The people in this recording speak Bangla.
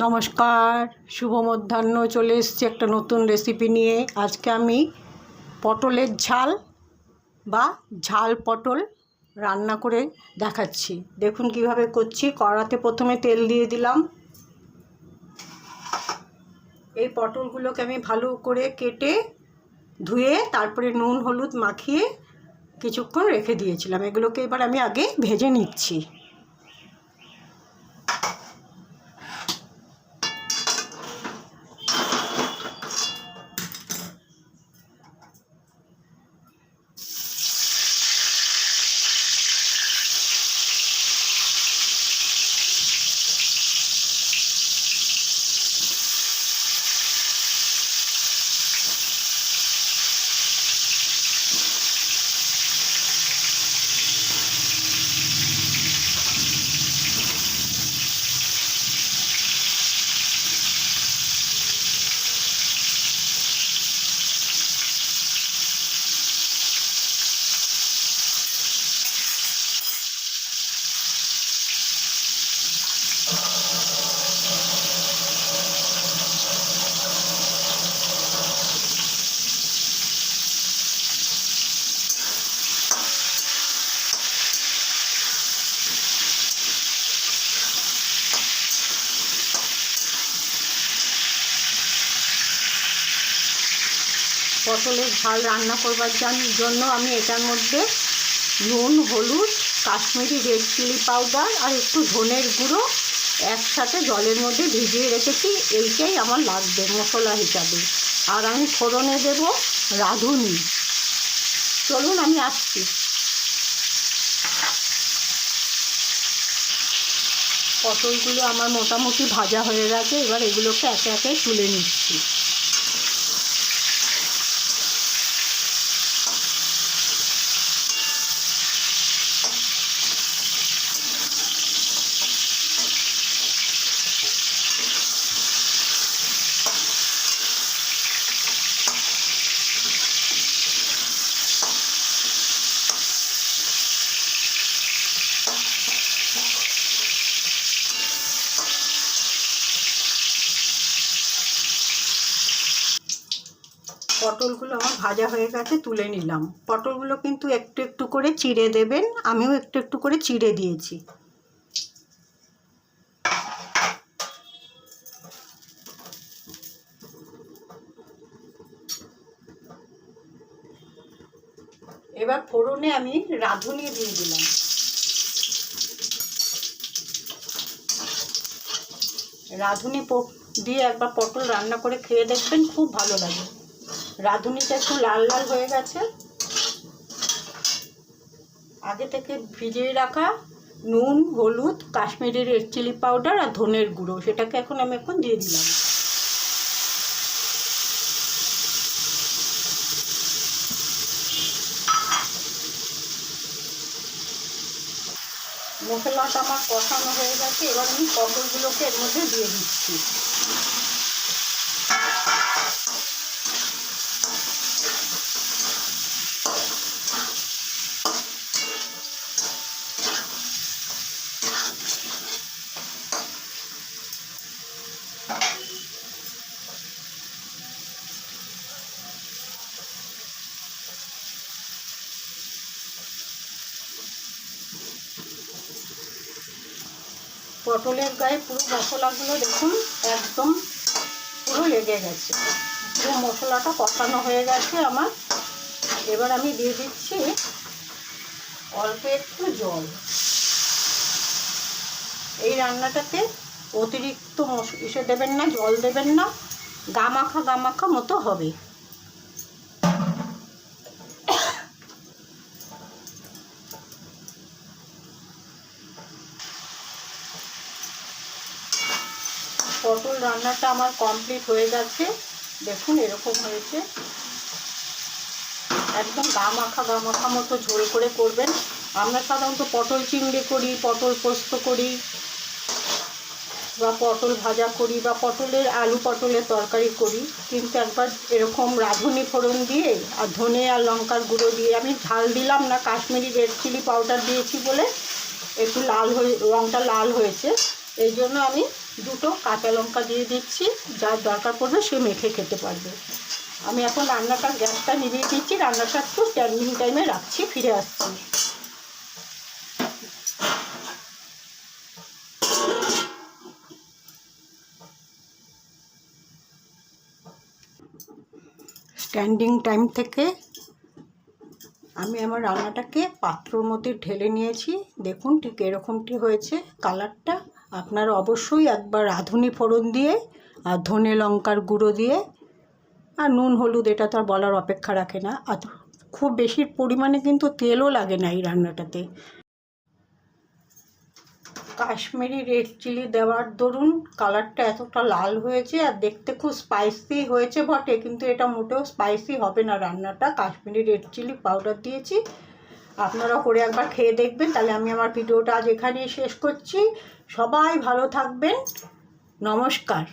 নমস্কার, শুভ মধ্যাহ্ন। চলে এসেছি একটা নতুন রেসিপি নিয়ে। আজকে আমি পটলের ঝাল বা ঝাল পটল রান্না করে দেখাচ্ছি। দেখুন কিভাবে করছি। কড়াতে প্রথমে তেল দিয়ে দিলাম। এই পটলগুলোকে আমি ভালো করে কেটে ধুয়ে তারপরে নুন হলুদ মাখিয়ে কিছুক্ষণ রেখে দিয়েছিলাম। এগুলোকে এবার আমি আগে ভেজে নিচ্ছি। পটলের ঝাল রান্না করবার জন্য আমি এটার মধ্যে নুন হলুদ কাশ্মীরি রেড চিলি পাউডার আর একটু ধনের গুঁড়ো একসাথে জলের মধ্যে ভিজিয়ে রেখেছি। এইটাই আমার লাগবে মশলা হিসাবে। আর আমি ফোড়নে দেব রাঁধুনি। চলুন আমি আসছি। পটলগুলো আমার মোটামুটি ভাজা হয়ে গেছে। এবার এগুলোকে একে একে তুলে নিচ্ছি। পটলগুলো আমার ভাজা হয়ে গেছে, তুলে নিলাম। পটলগুলো কিন্তু একটু একটু করে চিড়ে দেবেন। আমিও একটু একটু করে চিড়ে দিয়েছি। এবার ফোড়নে আমি রাঁধুনি দিয়ে দিলাম। রাঁধুনি দিয়ে একবার পটল রান্না করে খেয়ে দেখবেন, খুব ভালো লাগে। রাঁধুনিটা একটু লাল লাল হয়ে গেছে। আগে থেকে ভিজিয়ে রাখা নুন হলুদ কাশ্মীরি রেড চিলি পাউডার আর ধনের গুঁড়ো, সেটাকে আমি দিয়ে দিলাম। মশলাটা আমার কষানো হয়ে গেছে। এবার আমি পটলগুলোকে এর মধ্যে দিয়ে দিচ্ছি। পটলের গায়ে পুরো মশলাগুলো দেখুন একদম পুরো লেগে গেছে। পুরো মশলাটা কষানো হয়ে গেছে আমার। এবার আমি দিয়ে দিচ্ছি অল্প একটু জল। এই রান্নাটাতে অতিরিক্ত দেবেন না, জল দেবেন না, গামাখা মতো হবে। পটল রান্নাটা আমার কমপ্লিট হয়ে গেছে। দেখুন এরকম হয়েছে। একদম গামাখা মতো ঝোল করে করবেন। আমরা সাধারণত পটল চিংড়ি করি, পটল পোস্ত করি, বা পটল ভাজা করি, বা আলু পটলের তরকারি করি। কিন্তু একবার এরকম রাঁধুনি ফোড়ন দিয়ে আর ধনে আর লঙ্কার গুঁড়ো দিয়ে, আমি ঝাল দিলাম না, কাশ্মীরি রেড চিলি পাউডার দিয়েছি বলে একটু রঙটা লাল হয়েছে। এই জন্য আমি দুটো কাঁচা লঙ্কা দিয়ে দিচ্ছি, যার দরকার পড়বে সে মেখে খেতে পারবে। আমি এখন রান্নাটা গ্যাসটা নিভিয়ে দিচ্ছি, রান্নাটা একটু স্ট্যান্ডিং টাইমে রাখছি, ফিরে আসছি। স্ট্যান্ডিং টাইম থেকে আমি আমার রান্নাটাকে পাত্রর মধ্যে ঢেলে নিয়েছি। দেখুন ঠিক এরকমটি হয়েছে কালারটা। আপনারা অবশ্যই একবার রাঁধুনি ফোড়ন দিয়ে আর ধনে লঙ্কার গুঁড়ো দিয়ে আর নুন হলুদ, এটা তো আর বলার অপেক্ষা রাখে না। আর খুব বেশি পরিমাণে কিন্তু তেলও লাগে না এই রান্নাটাতে। কাশ্মীরি রেড চিলি দেওয়ার দরুন কালারটা এতটা লাল হয়েছে, আর দেখতে খুব স্পাইসি হয়েছে বটে, কিন্তু এটা মোটেও স্পাইসি হবে না রান্নাটা। কাশ্মীরি রেড চিলি পাউডার দিয়েছি। আপনারা করে একবার খেয়ে দেখবেন। তাহলে আমি আমার ভিডিওটা আজ এখানেই শেষ করছি। সবাই ভালো থাকবেন। নমস্কার।